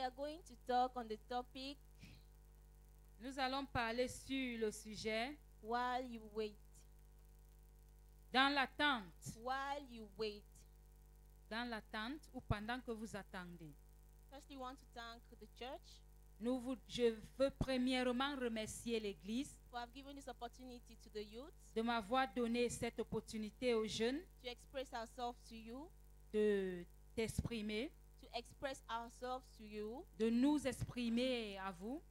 are going to talk on the topic Nous allons parler sur le sujet while you wait. dans l'attente. While you wait. Dans l'attente ou pendant que vous attendez. Firstly, we want to thank the church Je veux premièrement remercier l'Église for have given this opportunity to the youth de m'avoir donné cette opportunité aux jeunes to express ourselves to you, de t'exprimer, to express ourselves to you. de nous exprimer à vous.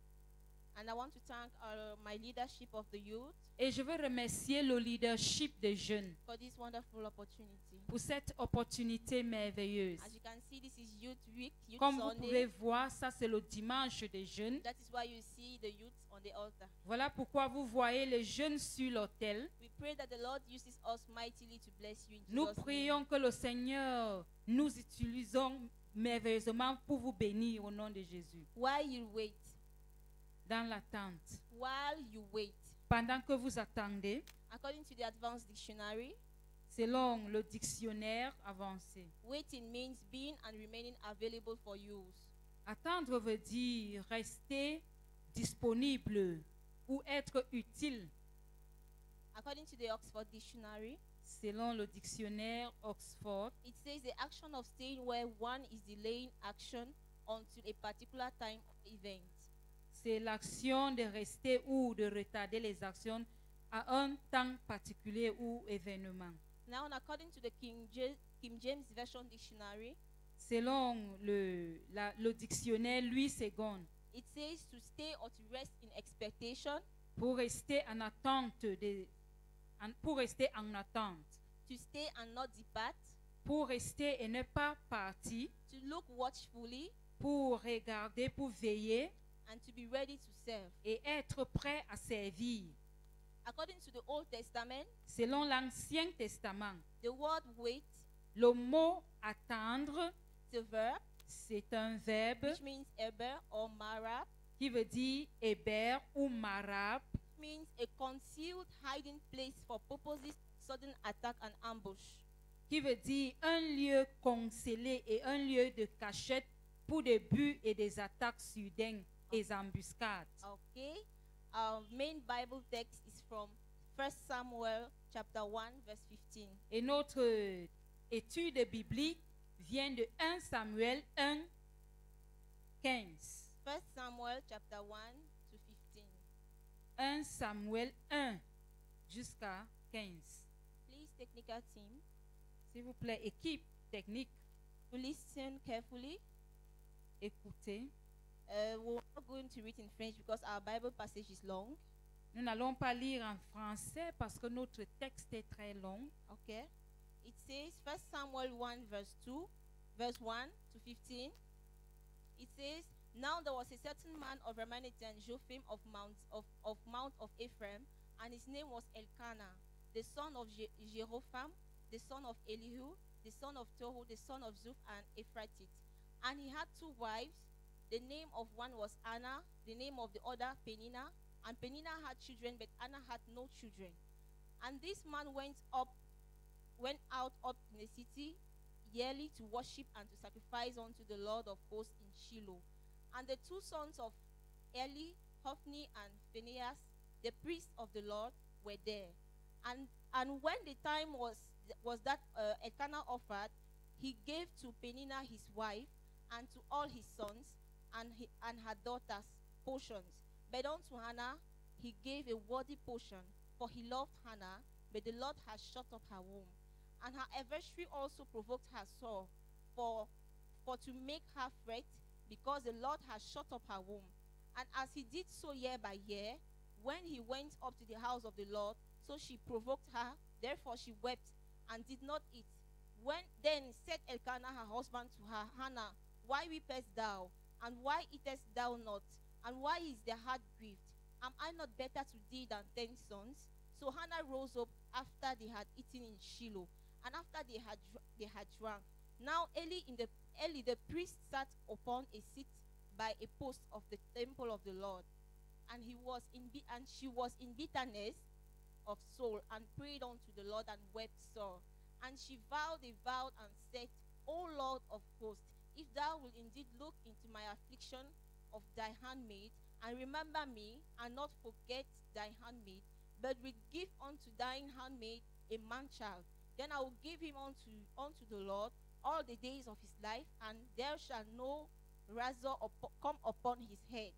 And I want to thank my leadership of the youth Et je veux remercier le leadership des jeunes for this wonderful opportunity. pour cette opportunité merveilleuse. As you can see, this is Youth Week, Youth Comme vous pouvez Sunday. voir, ça c'est le dimanche des jeunes. That is why you see the youth on the altar. Voilà pourquoi vous voyez les jeunes sur l'autel. We pray that the Lord uses us mightily to bless you in Nous Jesus' name. prions que le Seigneur nous utilisons merveilleusement pour vous bénir au nom de Jésus. While you wait, Dans l'attente, while you wait, pendant que vous attendez, according to the Advanced Dictionary, selon le dictionnaire avancé, waiting means being and remaining available for use. attendre veut dire rester disponible ou être utile. According to the Oxford Dictionary, Selon le dictionnaire Oxford, it says the action of staying where one is delaying action until a particular time or event. c'est l'action de rester ou de retarder les actions à un temps particulier ou événement. Now, according to the King James Version Dictionary, Selon le dictionnaire Louis II, it says to stay or to rest in expectation, pour rester en attente, pour rester en attente, to stay and not depart, pour rester et ne pas partir, to look watchfully, pour regarder, pour veiller and to be ready to serve. et être prêt à servir. According to the Old Testament, Selon l'Ancien Testament, the word wait le mot attendre, is a verb c'est un verbe which means eber or marab, qui veut dire héber ou marab, means a concealed hiding place for purposes, sudden attack and ambush. qui veut dire un lieu concelé et un lieu de cachette pour des buts et des attaques soudaines et embuscades. Okay. Our main Bible text is from 1 Samuel chapter 1 verse 15. Et notre étude biblique vient de 1 Samuel 1, 15. 1 Samuel chapter 1 to 15. 1 Samuel 1 jusqu'à 15. Please, technical team, S'il vous plaît, équipe technique, to listen carefully. écoutez. We're not going to read in French because our Bible passage is long. Nous n'allons pas lire en français parce que notre texte est très long. Okay. It says 1 Samuel 1 verse 2, verse 1 to 15. It says, now there was a certain man of Ramanathan, Jophim of Mount of Ephraim, and his name was Elkanah, the son of Jeropham, the son of Elihu, the son of Tohu, the son of Zuph, and Ephrathite. And he had two wives. The name of one was Anna, the name of the other Peninnah. And Peninnah had children, but Anna had no children. And this man went out up in the city yearly to worship and to sacrifice unto the Lord of hosts in Shiloh. And the two sons of Eli, Hophni and Phinehas, the priests of the Lord, were there. And when the time was that Elkanah offered, he gave to Peninnah his wife and to all his sons and her daughters portions. But unto Hannah he gave a worthy portion, for he loved Hannah, but the Lord has shut up her womb. And her adversary also provoked her sore, for to make her fret, because the Lord has shut up her womb. And as he did so year by year, when he went up to the house of the Lord, so she provoked her, therefore she wept and did not eat. Then said Elkanah her husband to her, Hannah, why weepest thou? And why eatest thou not? And why is thy heart grieved? Am I not better to thee than 10 sons? So Hannah rose up after they had eaten in Shiloh, and after they had drunk. Now Eli the priest sat upon a seat by a post of the temple of the Lord, and she was in bitterness of soul, and prayed unto the Lord, and wept sore. And she vowed a vow and said, O Lord of hosts, if thou will indeed look into my affliction of thy handmaid, and remember me, and not forget thy handmaid, but will give unto thine handmaid a man child. Then I will give him unto the Lord all the days of his life, and there shall no razor come upon his head.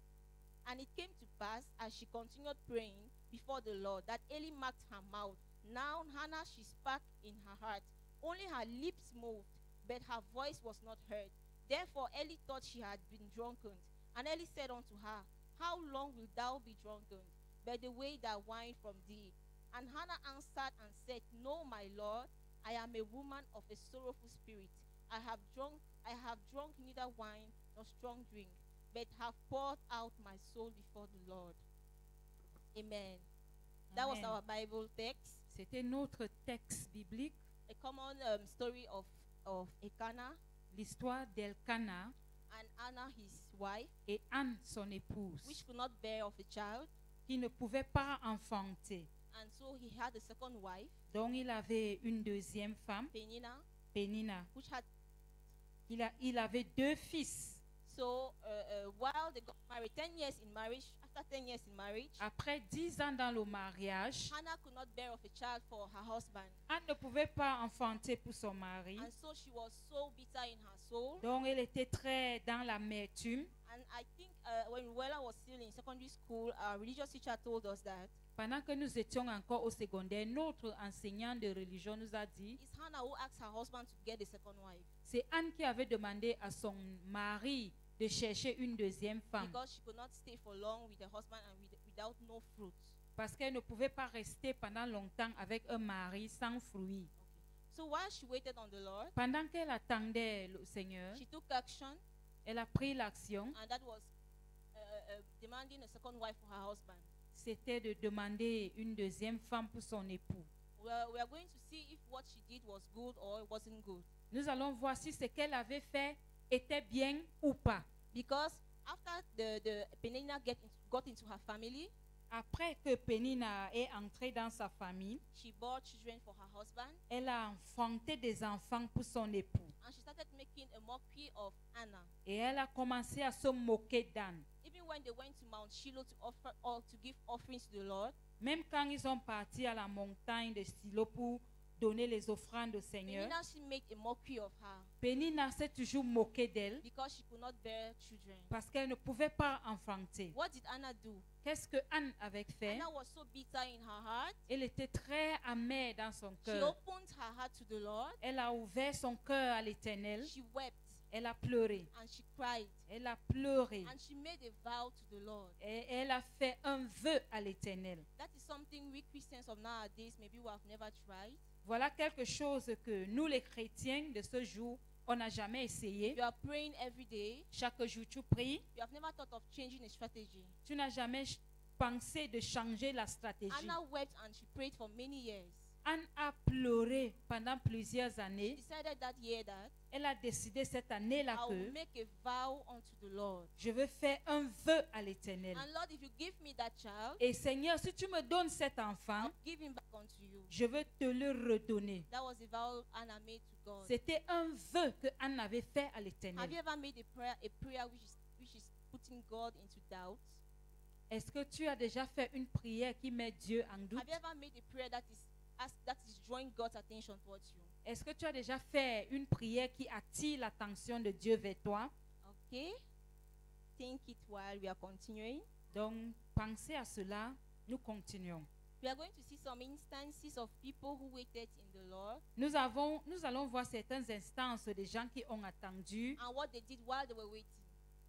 And it came to pass, as she continued praying before the Lord, that Eli marked her mouth. Now Hannah, she spake in her heart. Only her lips moved, but her voice was not heard. Therefore Eli thought she had been drunken. And Eli said unto her, How long wilt thou be drunken? But the way that wine from thee. And Hannah answered and said, No, my Lord, I am a woman of a sorrowful spirit. I have drunk neither wine nor strong drink, but have poured out my soul before the Lord. Amen. That was Amen. our Bible text. C'était notre texte biblique, A common story of Elkanah l'histoire d'Elkana and Anna, his wife, et Anne, son épouse, which could not bear of a child. qui ne pouvait pas enfanter. And so he had a second wife, Donc il avait une deuxième femme, Penina, Pénina. which had. Il avait deux fils. So while they got married, 10 years in marriage, after 10 years in marriage, Après 10 ans dans le mariage, Hannah could not bear of a child for her husband. Anne ne pouvait pas enfanter pour son mari. And so she was so bitter in her soul. Donc elle était très dans l'amertume. And I think when Wella was still in secondary school, our religious teacher told us that Pendant que nous étions encore au secondaire, notre enseignant de religion nous a dit, it's Hannah who asked her husband to get a second wife c'est Anne qui avait demandé à son mari de chercher une deuxième femme because she could not stay for long with her husband and without no fruit. parce qu'elle ne pouvait pas rester pendant longtemps avec un mari sans fruit. So while she waited on the Lord, Pendant qu'elle attendait le Seigneur, she took action, elle a pris l'action, and that was demanding a second wife for her husband. c'était de demander une deuxième femme pour son époux. Well, we are going to see if what she did was good or it wasn't good. Nous allons voir si ce qu'elle avait fait était bien ou pas. Because after the Penina got into her family, Après que Pénina est entrée dans sa famille, she bore children for her husband, elle a enfanté des enfants pour son époux. and she started making a mockery of Anna. Et elle a commencé à se moquer d'Anne. Even when they went to Mount Shiloh to offer or to give offerings to the Lord, Même quand ils sont partis à la montagne de Silo pour donner les offrandes au Seigneur, Penina, she made a mockery of her Pénina s'est toujours moquée d'elle because she could not bear children. parce qu'elle ne pouvait pas enfanter. What did Anna do? Qu'est-ce que Anne avait fait? Anna was so bitter in her heart. Elle était très amère dans son She cœur. opened her heart to the Lord. Elle a ouvert son cœur à l'Éternel. She wept Elle a pleuré. and she cried Elle a pleuré. and she made a vow to the Lord. Et elle a fait un vœu à l'Éternel. That is something we Christians of nowadays maybe we have never tried. Voilà quelque chose que nous, les chrétiens de ce jour, on n'a jamais essayé. You are praying every day. Chaque jour, tu pries. You have never thought of changing a strategy. Tu n'as jamais pensé de changer la stratégie. Anna wept and she prayed for many years. Anne a pleuré pendant plusieurs She années. decided that year that Elle a décidé cette année-là I will que make a vow unto the Lord. je veux faire un vœu à l'Éternel. And Lord, if you give me that child, Et Seigneur, si tu me donnes cet enfant, I'll give him back unto you. je veux te le redonner. That was the vow Anna made to God. C'était un vœu que Anne avait fait à Have you l'Éternel. ever made a prayer which is putting God into doubt? Est-ce que tu as déjà fait une prière qui met Dieu en doute? Have you ever made a prayer that is drawing God's attention towards you? Est-ce que tu as déjà fait une prière qui attire l'attention de Dieu vers toi? Okay. Think it while we are continuing. Donc, pensez à cela. Nous continuons. We are going to see some instances of people who waited in the Lord Nous allons voir certaines instances de gens qui ont attendu and what they did while they were waiting.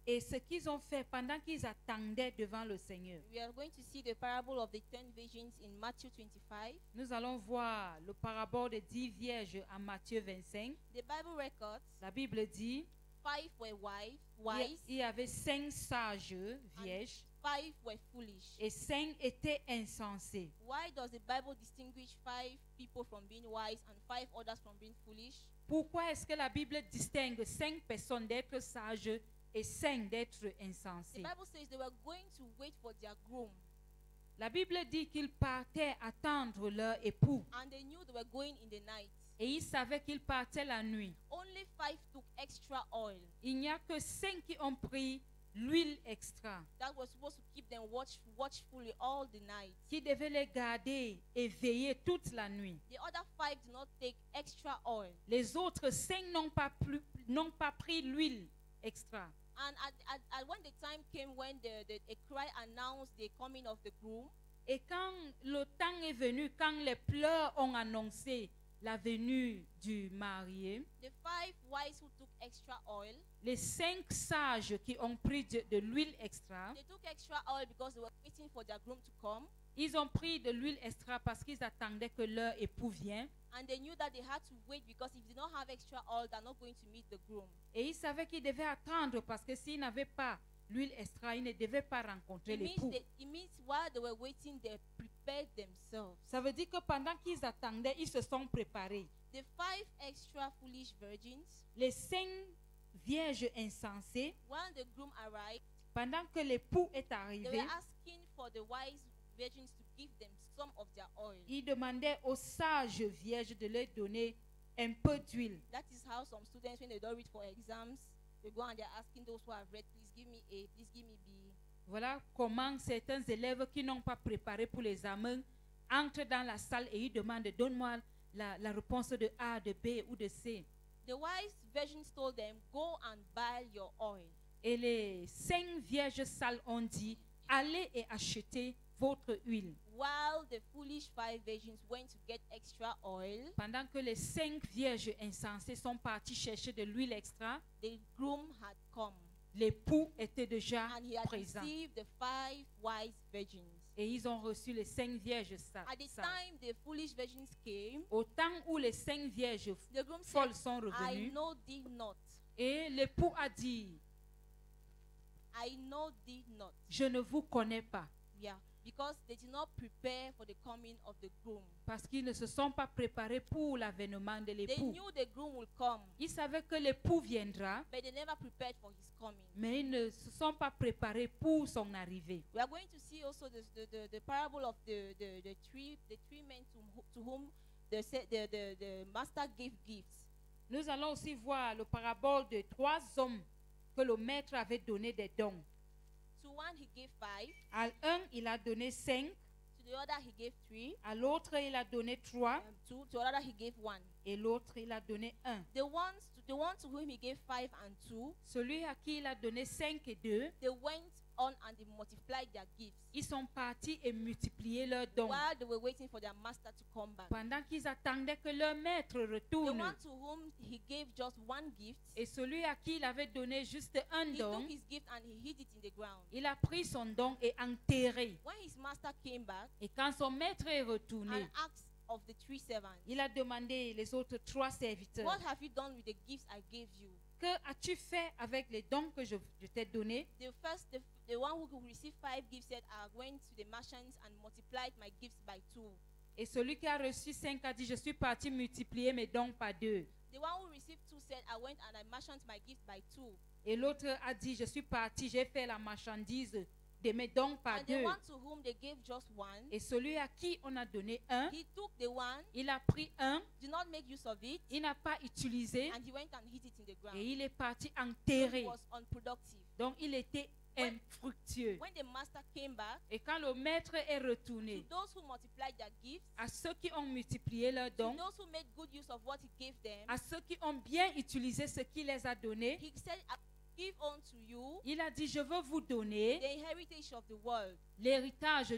et ce qu'ils ont fait pendant qu'ils attendaient devant le Seigneur. We are going to see the parable of the 10 virgins in Matthew 25. Nous allons voir le parabole des 10 vierges en Matthieu 25. The Bible records La Bible dit 5 were wise, il y avait 5 sages vierges 5 were foolish. et 5 étaient insensés. Why does the Bible distinguish 5 people from being wise and 5 others from being foolish? Pourquoi est-ce que la Bible distingue 5 personnes d'être sages et 5 d'être The insensés? Bible says they were going to wait for their groom, La Bible dit qu'ils partaient attendre leur époux and they knew they were going in the night. Et il savait qu'il partait la nuit. Only 5 took extra oil. Il n'y a que 5 qui ont pris l'huile extra, That was supposed to keep them watchfully all the night. qui devait les garder et veiller toute la nuit. The other 5 did not take extra oil. Les autres 5 n'ont pas pris l'huile extra. And at when the time came when a cry announced the coming of the groom, Et quand le temps est venu, quand les pleurs ont annoncé la venue du marié, the 5 wise who took extra oil, les 5 sages qui ont pris de l'huile extra, they took extra oil because they were waiting for their groom to come, ils ont pris de l'huile extra parce qu'ils attendaient que leur époux vienne. and they knew that they had to wait because if they don't have extra oil, they're not going to meet the groom. Et ils savaient qu'ils devaient attendre parce que s'ils n'avaient pas l'huile extra, ils ne devaient pas rencontrer l'époux. It means while they were waiting, they prepared themselves. Ça veut dire que pendant qu'ils attendaient, ils se sont préparés. The 5 extra foolish virgins, Les 5 vierges insensées, when the groom arrived, pendant que l'époux est they arrivé, were asking for the wise virgins to give them some of their oil. ils demandaient aux sages vierges de leur donner un peu d'huile. That is how some students, when they don't read for exams, they go and they're asking those who have read, please give me A, please give me B. Voilà comment certains élèves qui n'ont pas préparé pour les examens entrent dans la salle et ils demandent « Donne-moi la réponse de A, de B ou de C ». The wise virgins told them, go and buy your oil. Et les 5 vierges sages ont dit « Allez et achetez votre huile ». While the foolish 5 virgins went to get extra oil, Pendant que les 5 vierges insensées sont parties chercher de l'huile extra, the groom had come, l'époux était déjà and he had présent. received the 5 wise virgins. Et ils ont reçu les 5 vierges At the sages. time the foolish virgins came, Au temps où les 5 vierges the groom folles said, sont I revenues, know thee not. et l'époux a dit I know thee not. « Je ne vous connais pas ». Yeah, because they did not prepare for the coming of the groom. Parce qu'ils ne se sont pas préparés pour l'avènement de They l'époux. knew the groom would come, Ils savaient que l'époux viendra, but they never prepared for his coming. mais ils ne se sont pas préparés pour son arrivée. We are going to see also the parable of the three men to whom the master gave gifts. Nous allons aussi voir le parabole de 3 hommes que le maître avait donné des dons. To one he gave 5, À un, il a donné 5, to the other he gave 3, à l'autre, il a donné 3, 2, to another he gave 1. et l'autre, il a donné 1. The one to whom he gave 5 and 2, Celui à qui il a donné 5 et 2, they went on and they multiplied their gifts ils sont partis et multiplié leurs dons. while they were waiting for their master to come back. Pendant qu'ils attendaient que leur maître The retourne. one to whom he gave just 1 gift, Et celui à qui il avait donné juste un he don, took his gift and he hid it in the ground. il a pris son don et enterré. When his master came back Et quand son maître est retourné, and asked of the 3 servants, il a demandé les autres 3 serviteurs, what have you done with the gifts I gave you? que as-tu fait avec les dons que je t'ai donnés? The one who received 5 gifts said, I went to the merchants and multiplied my gifts by 2. Et celui qui a reçu 5 a dit, je suis parti multiplier mes dons par 2. The one who received 2 said, I went and I merchant my gift by 2. Et l'autre a dit, je suis parti, j'ai fait la marchandise de mes dons par And 2. the one to whom they gave just 1, Et celui à qui on a donné 1, he took the one, il a pris 1, did not make use of it, il n'a pas utilisé and he went and hid it in the ground. et il est parti So enterré. it was unproductive. Donc il était infructueux. When the master came back, Et quand le maître est to retourné, those who multiplied their gifts, à ceux qui ont multiplié leurs to dons, those who made good use of what he gave them, à ceux qui ont bien utilisé ce qu'il les a donné, he said, I give unto you il a dit, je veux vous donner the heritage of the world. l'héritage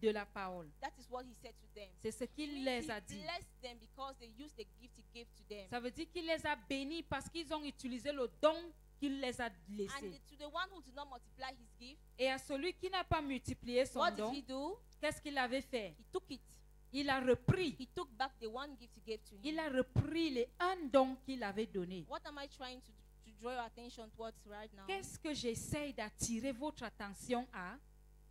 de la parole. That is what he said to them. C'est ce It qu'il means les he a dit. blessed them because they used the gift he gave to them. Ça veut dire qu'il les a bénis parce qu'ils ont utilisé le don qu'il les a And laissé. to the one who did not multiply his gift, Et à celui qui n'a pas multiplié son what did don, he do? qu'est-ce qu'il avait fait? He took it. Il a repris. He took back the one gift he gave to him. Il a repris les un don qu'il avait donné. What am I trying to draw your attention towards right now? Qu'est-ce que j'essaye d'attirer votre attention à?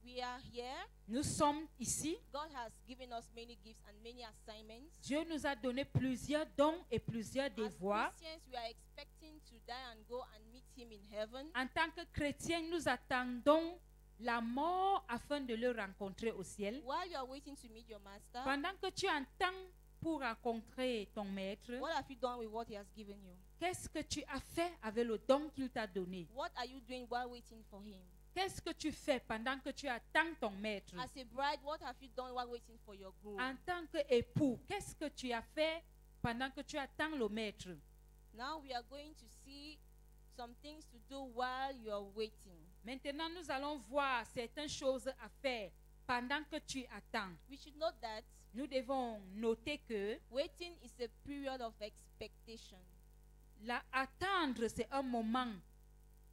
We are here. Nous sommes ici. God has given us many gifts and many assignments. Dieu nous a donné plusieurs dons et plusieurs As devoirs. Christians, we are expecting to die and go and meet him in heaven. En tant que chrétiens, nous attendons la mort afin de le rencontrer au ciel. While you are waiting to meet your master, Pendant que tu attends pour rencontrer ton maître, what have you done with what he has given you? qu'est-ce que tu as fait avec le don qu'il t'a donné? What are you doing while waiting for him? Qu'est-ce que tu fais pendant que tu attends ton maître? As a bride, what have you done while waiting for your groom? En tant qu'époux, qu'est-ce que tu as fait pendant que tu attends le maître? Now we are going to see some things to do while you are waiting. Maintenant, nous allons voir certaines choses à faire pendant que tu attends. We should note that Nous devons noter que waiting is a period of expectation. attendre, c'est un moment.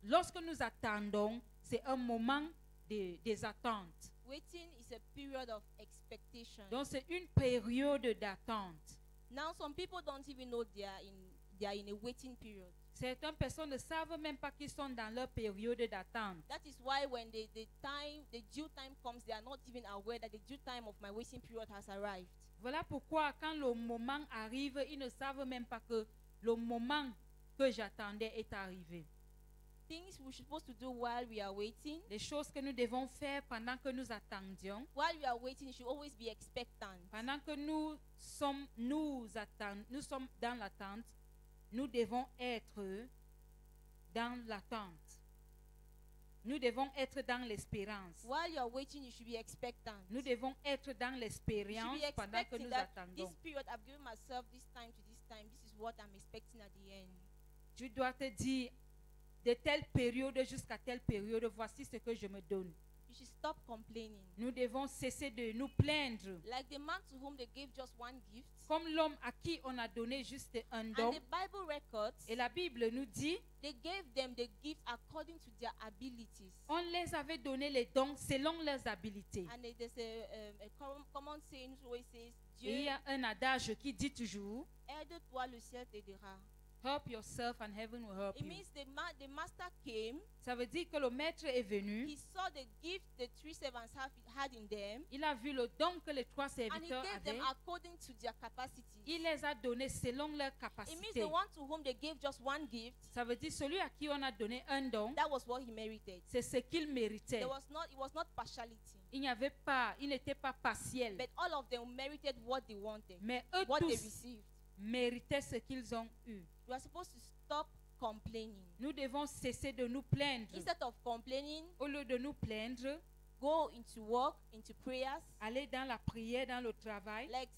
Lorsque nous attendons, c'est un moment des attentes. Waiting is a period of expectation. Donc, c'est une période d'attente. Now, some people don't even know they are in a waiting period. Certaines personnes ne savent même pas qu'ils sont dans leur période d'attente. That is why when the due time comes, they are not even aware that the due time of my waiting period has arrived. Voilà pourquoi quand le moment arrive, ils ne savent même pas que le moment que j'attendais est arrivé. Things we're supposed to do while we are waiting. Les choses que nous devons faire pendant que nous attendions. While we are waiting, you should always be expectant. Pendant que nous sommes dans l'attente, nous devons être dans l'attente. Nous devons être dans l'espérance. While you are waiting, you should be expectant. Nous devons être dans You should l'expérience be pendant que expecting nous that attendons. this period I've given myself this time to this time. This is what I'm expecting at the end. Tu dois te dire, de telle période jusqu'à telle période, voici ce que je me donne. You should stop complaining. Nous devons cesser de nous plaindre. Like the man to whom they gave just one gift. Comme l'homme à qui on a donné juste un don. And the Bible records, Et la Bible nous dit, they gave them the gift according to their abilities. on les avait donné les dons selon leurs habiletés. And there's a common saying which always says, Et il y Dieu, a un adage qui dit toujours, aide-toi, le ciel t'aidera. help yourself and heaven will help It you. means the master came, Ça veut dire que le maître est venu, he saw the gift the three servants had in them, il a vu le don que les trois and he serviteurs gave them avaient, according to their capacity. il les a donnés selon leur It means capacité. the one to whom they gave just one gift, Ça veut dire celui à qui on a donné un don, that was what he merited. c'est ce qu'il méritait. It was not partiality, Il n'était pas partiel. but all of them merited what they wanted, Mais eux what they tous received. méritaient ce qu'ils ont eu. We are supposed to stop complaining. Nous devons cesser de nous plaindre. Instead of complaining, Au lieu de nous plaindre, go into work, into prayers. aller dans la prière, dans le travail, Like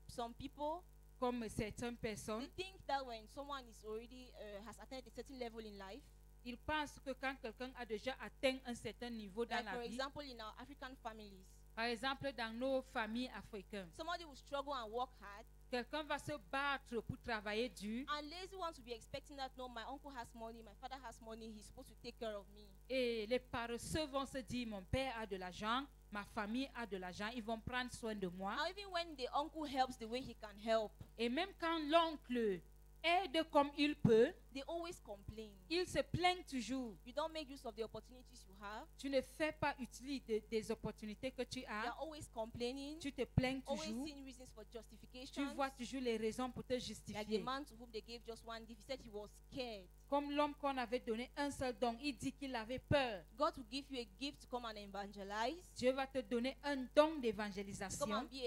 some people, comme certaines they personnes. think that when someone is already has attained a certain level in life, Ils pensent que quand quelqu'un a déjà atteint un certain niveau dans like la for vie, example in our African families, par exemple dans nos familles africaines, somebody will struggle and work hard, quelqu'un va se battre pour travailler dur and lazy ones will be expecting that no, my uncle has money, my father has money, he's supposed to take care of me. et les paresseux vont se dire mon père a de l'argent, ma famille a de l'argent, ils vont prendre soin de moi. Now even when the uncle helps the way he can help, Et même quand l'oncle aide comme il peut, they always complain. il se plaint toujours. You don't make use of the opportunities you have. Tu ne fais pas utilise des opportunités que tu They as. are always complaining, Tu te plains always toujours. seeing reasons for Tu justification. vois toujours les raisons pour te Like the justifier. man to whom they gave just one gift, he said he was scared. Comme l'homme qu'on avait donné un seul don, il dit qu'il avait peur. God will give you a gift to come and evangelize, Dieu va te donner un don to come d'évangélisation and be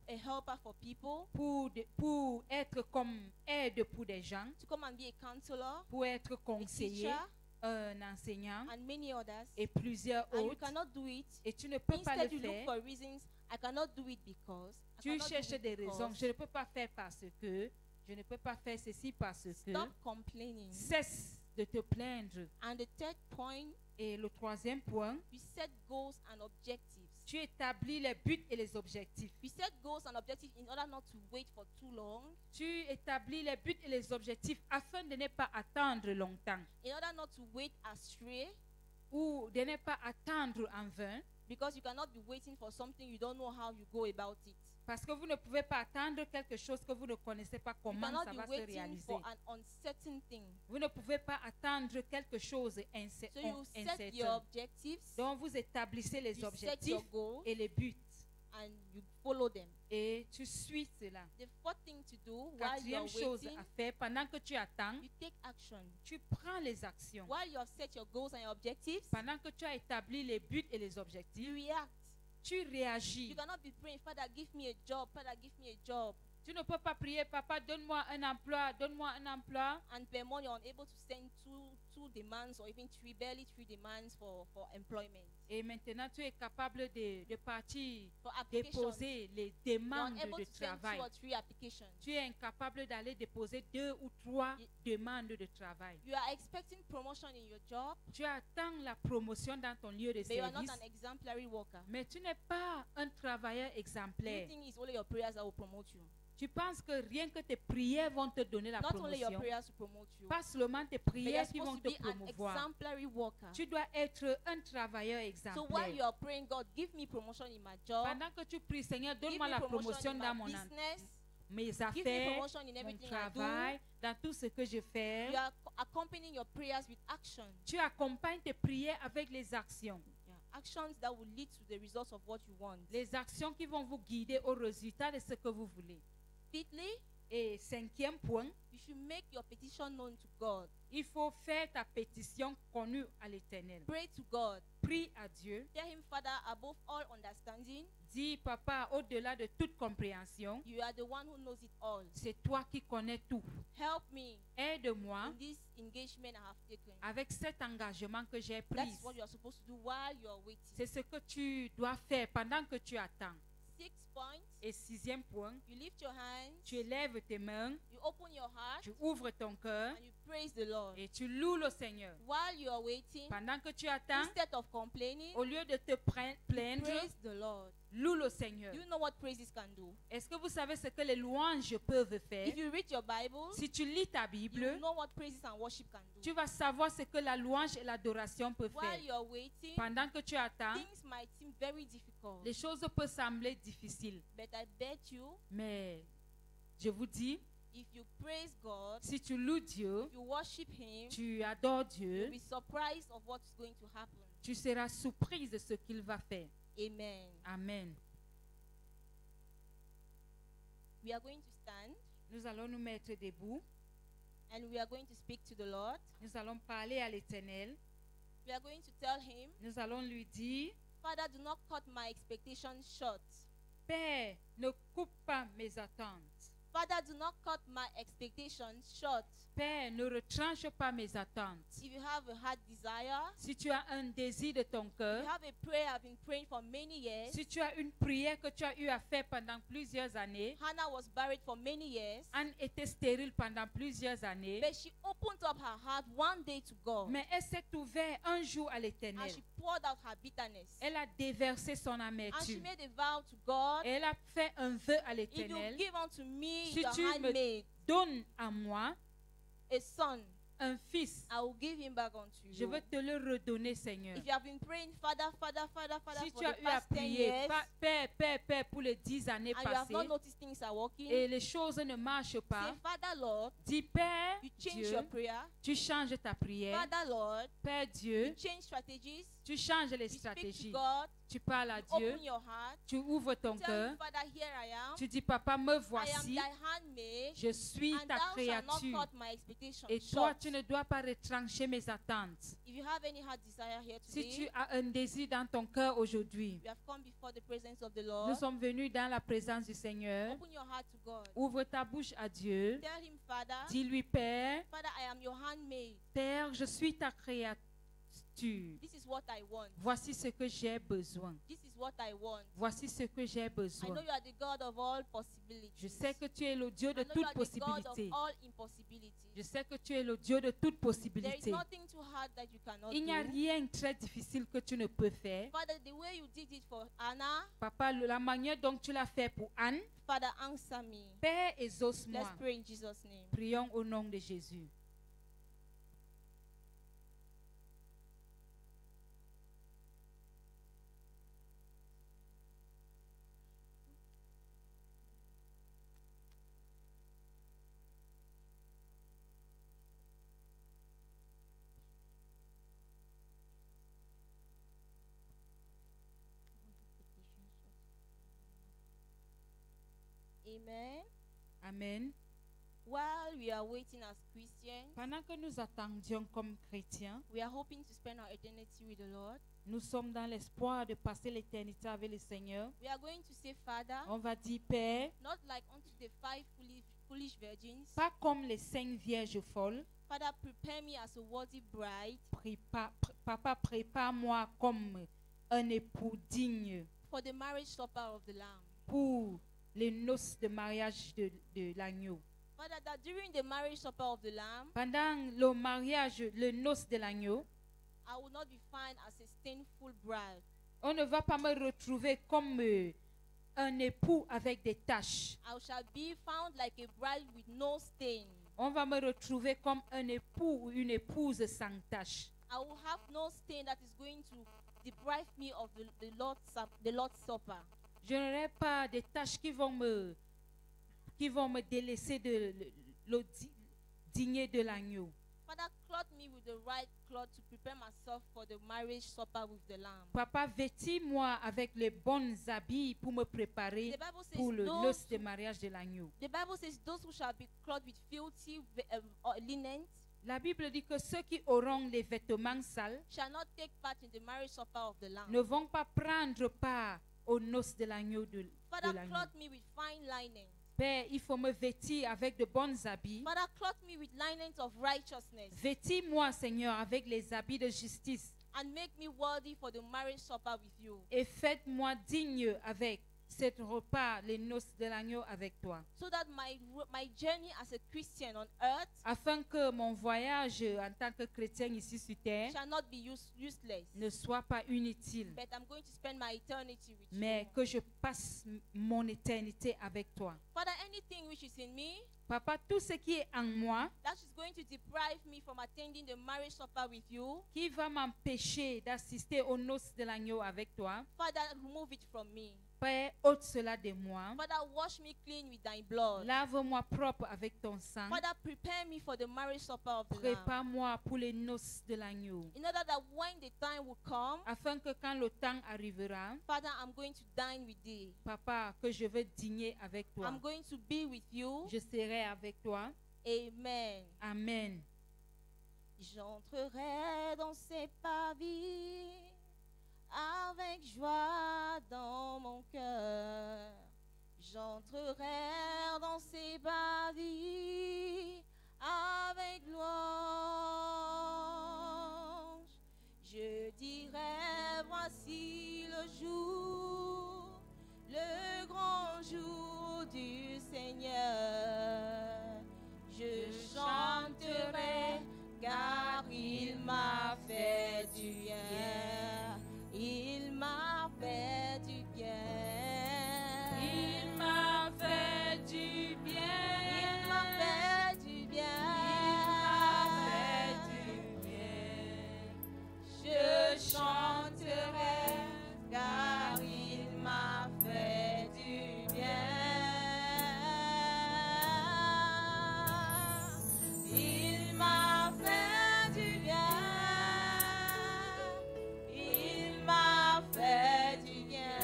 a helper for people, pour être comme aide pour des gens, to come and be a counselor, pour être a conseiller, teacher, un enseignant and many others. et plusieurs And you autres. cannot do it. Et tu ne peux pas le Instead, you look faire. for reasons. I cannot do it because. I Tu cannot do cherches it des raisons. because. Je ne peux pas faire parce que. Je ne peux pas faire ceci parce que. Stop complaining. Cesse de te plaindre. And the third point, Et le troisième point, you set goals and objectives. tu établis les buts et les objectifs. You set goals and objectives in order not to wait for too long, Tu établis les buts et les objectifs afin de ne pas attendre longtemps in order not to wait astray, ou de ne pas attendre en vain, because you cannot be waiting for something you don't know how you go about it. parce que vous ne pouvez pas attendre quelque chose que vous ne connaissez pas You comment cannot ça be va se waiting réaliser. for an uncertain thing. Vous ne pouvez pas attendre quelque chose So you set your incertain. objectives, Donc vous établissez les you set your objectifs goals, et les buts and you follow them. et tu suis cela. The fourth thing to do while you are Quatrième chose waiting, à faire, pendant que tu attends, you take action. tu prends les actions. While you have set your goals and your objectives, Pendant que tu as établi les buts et les objectifs, you react. tu réagis. You cannot be praying, Father, give me a job, Father, give me a job. Tu ne peux pas prier, papa, donne-moi un emploi, donne-moi un emploi. And per month, you're unable to send two demands or even barely three demands for employment. Et maintenant, tu es capable de partir For applications, déposer les you're demandes unable de to send travail. 2 or 3 applications. Tu es incapable d'aller déposer 2 ou 3 Ye- demandes de travail. You are expecting promotion in your job, Tu attends la promotion dans ton lieu de but you are not service, an exemplary worker. mais tu n'es pas un travailleur You exemplaire. think it's only your prayers that will promote you. Tu penses que rien que tes prières vont te donner la Not only your promotion, prayers will promote you, pas seulement tes but you're prières qui vont supposed to te be an promouvoir. exemplary worker. Tu dois être un travailleur So while you exemplaire. are praying, God, give me promotion in my job, Pendant que tu pries, Seigneur, give donne-moi me la promotion promotion in dans my mon business, mes give me affaires, promotion in mon everything I travail, dans tout ce que je fais. do. You are accompanying your prayers with action. Tu accompagnes tes prières avec les actions. Yeah. Actions that will lead to the results of what you want. Les actions qui vont vous guider au résultat de ce que vous voulez. Fifthly, Et 5e point, you should make your petition known to God. il faut faire ta pétition connue à l'Éternel. Pray to God. Prie à Dieu. Tell him, Father, above all understanding, Dis, papa, au-delà de toute compréhension, you are the one who knows it all. c'est toi qui connais tout. Help me Aide-moi in this engagement I have taken. avec cet engagement que j'ai That pris. is what you are supposed to do while you are waiting. C'est ce que tu dois faire pendant que tu attends. 6th point, Et 6e point, you lift your hands, tu élèves tes mains, you open your heart, tu ouvres ton cœur and you praise the Lord. et tu loues le Seigneur. While you are waiting, Pendant que tu attends, instead of complaining, au lieu de te plaindre, praise the Lord. loue le Seigneur. Do you know what praises can do? Est-ce que vous savez ce que les louanges peuvent faire? If you read your Bible, Si tu lis ta you Bible, know what praises and worship can do. tu vas savoir ce que la louange et l'adoration peuvent While faire. you are waiting, Pendant que tu attends, things might seem very difficult, les choses peuvent sembler difficiles. but I bet you, Mais je vous dis, if you praise God, si tu loues Dieu, if you worship Him, tu adores you'll Dieu, be surprised of what's going to happen. tu seras surprise de ce qu'il va faire. Amen. Amen. We are going to stand Nous allons nous mettre debout. and we are going to speak to the Lord. Nous allons parler à l'Éternel. We are going to tell Him, Nous allons lui dire, Father, do not cut my expectations short. Père, ne coupe pas mes attentes. Father, do not cut my expectations short. Père, ne retranche pas mes attentes. If you have a heart desire, Si tu as un désir de ton if cœur, you have a prayer I've been praying for many years, si tu as une prière que tu as eu à faire pendant plusieurs années, Hannah was buried for many years, Anne était stérile pendant plusieurs années, but she opened up her heart one day to God, mais elle s'est ouverte un jour à and l'Éternel. she poured out her bitterness. Elle a déversé son And she amertume. made a vow to God, Et elle a fait un vœu à if you l'Éternel. give unto me Si your tu me handmaid donnes à moi a son, un fils, I will give him back unto je you. veux te le redonner, Seigneur. If you have been praying, Father, Father, Father, Father, Si for tu as the eu à past 10 prier, years, Père, Père, Père, pour les 10 années and you have not passées, noticed things are working, et les choses ne marchent say, pas, Father, Lord, dis, Père you change Dieu, your prayer. tu changes ta prière. Father, Lord, Père Dieu, you change strategies. tu changes les You speak to stratégies. God. Tu parles à You Dieu, open your heart. tu ouvres ton Tell cœur, him, Father, here I am. tu dis, Papa, me I am voici, thy handmaid. je suis And ta thou shalt not créature. cut my expectations Et toi, short. tu ne dois pas retrancher mes attentes. If you have any heart desire here Si today, tu as un désir dans ton cœur aujourd'hui, we have come before the presence of the nous Lord. sommes venus dans la présence du Seigneur. Open your heart to God. Ouvre ta bouche à Dieu. Tell him, Father, Dis-lui, Père, Father, I am your handmaid. Père, je suis ta créature. This is what I want. Voici ce que j'ai besoin. This is what I want. Voici ce que j'ai I besoin. know you are the God of all possibilities. Je sais que tu es le Dieu de I know you toute are the God of possibilité. all impossibilities. Je sais que tu es le Dieu de toute There is possibilité. nothing too hard that you cannot Il n'y a do. rien de très difficile que tu ne peux faire. Father, the way you did it for Anna, Papa, la manière dont tu l'as fait pour Anne, Father, answer me. Père, exauce-moi. Let's pray in Jesus' name. Prions au nom de Jésus. Amen. Amen. While we are waiting as Christians, Pendant que nous attendions comme chrétiens, we are hoping to spend our eternity with the Lord. nous sommes dans l'espoir de passer l'éternité avec le Seigneur. We are going to say, Father, On va dire, Père, not like unto the 5 foolish virgins. pas comme les 5 vierges folles. Father, prepare me as a worthy bride Papa, prépare-moi comme un époux digne for the marriage supper of the Lamb. pour les noces de mariage de l'agneau. Father, that during the marriage supper of the Lamb, Pendant le mariage, le noces de l'agneau, I will not be found as a sinful bride. on ne va pas me retrouver comme un époux avec des taches. I shall be found like a bride with no stain. On va me retrouver comme un époux ou une épouse sans tache. I will have no stain that is going to deprive me of the Lord's Supper. Je n'aurai pas des taches qui vont me délaisser de le dîner de l'agneau. Father, clothe me with the right cloth to prepare myself for the marriage supper with the Lamb. Papa, vêtis-moi avec les bons habits pour me préparer The Bible says pour le those noces de mariage de l'agneau. The Bible says those who shall be clothed with filthy linen La Bible dit que ceux qui auront les vêtements sales shall not take part in the marriage supper of the Lamb. ne vont pas prendre part aux noces de l'agneau. Father, clothe me with fine linen. Père, il faut me vêtir avec de bons habits. Father, clothe me with linens of righteousness Vêtis-moi, Seigneur, avec les habits de justice. and make me worthy for the marriage supper with you. Et faites-moi digne avec cet repas, les noces de l'agneau avec toi. So that my journey as a Christian on earth Afin que mon voyage en tant que chrétien ici sur terre shall not be useless, ne soit pas inutile, but I'm going to spend my eternity with mais you. que je passe mon éternité avec toi. Father, anything which is in me Papa, tout ce qui est en moi, that is going to deprive me from attending the marriage supper with you, qui va m'empêcher d'assister aux noces de l'agneau avec toi, Father, remove it from me. Père, ôte cela de moi. Father, wash me clean with thy blood. Lave-moi propre avec ton sang. Father, prepare me for the marriage supper of the Lamb. Prépare-moi pour les noces de l'agneau. In order that when the time will come, Afin que quand le temps arrivera, Father, I'm going to dine with thee. Papa, que je veux dîner avec toi. I'm going to be with you. Je serai avec toi. Amen. Amen. J'entrerai dans ces pavillons avec joie dans mon cœur. J'entrerai dans ces pavillons avec louange. Je dirai, voici le jour, le grand jour du Seigneur. Je chanterai car il m'a fait du bien. Il m'a fait du bien. Il m'a fait du bien. Il m'a fait du bien. Je chanterai car il m'a fait du bien. Il m'a fait du bien. Il m'a fait du bien.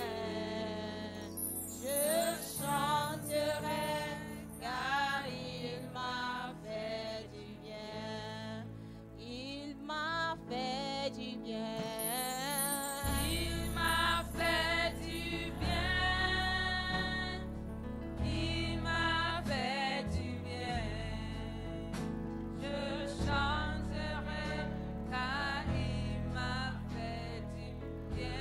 Je chanterai car il m'a fait du bien. Il m'a fait du bien. Il m'a fait du bien. Il m'a fait du bien. Je chanterai car il m'a fait du bien.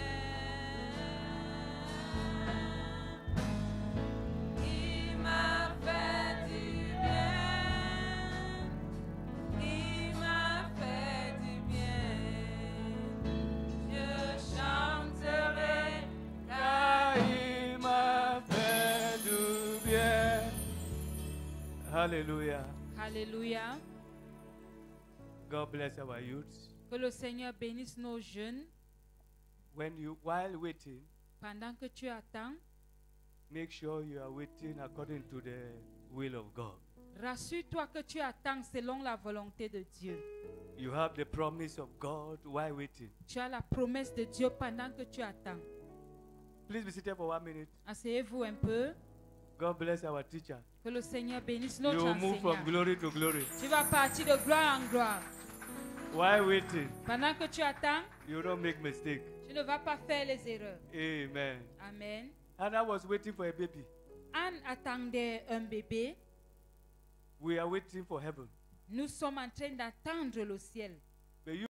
Il m'a fait du bien. Il m'a fait du bien. Je chanterai car Il m'a fait du bien. Hallelujah. Alléluia. God bless our youths. Que le Seigneur bénisse nos jeunes. While waiting, Pendant que tu attends, make sure you are waiting according to the will of God. rassure-toi que tu attends selon la volonté de Dieu. You have the promise of God while waiting. Tu as la promesse de Dieu pendant que tu attends. Please be seated for 1 minute. Asseyez-vous un peu. God bless our teacher. Que le Seigneur bénisse You notre will move from enseignant. glory to glory. Tu vas partir de gloire en gloire. While waiting, Pendant que tu attends, you don't make mistake. tu ne vas pas faire les erreurs. Amen. Amen. Hannah was waiting for a baby. Anne attendait un bébé. We are waiting for heaven. Nous sommes en train d'attendre le ciel. May you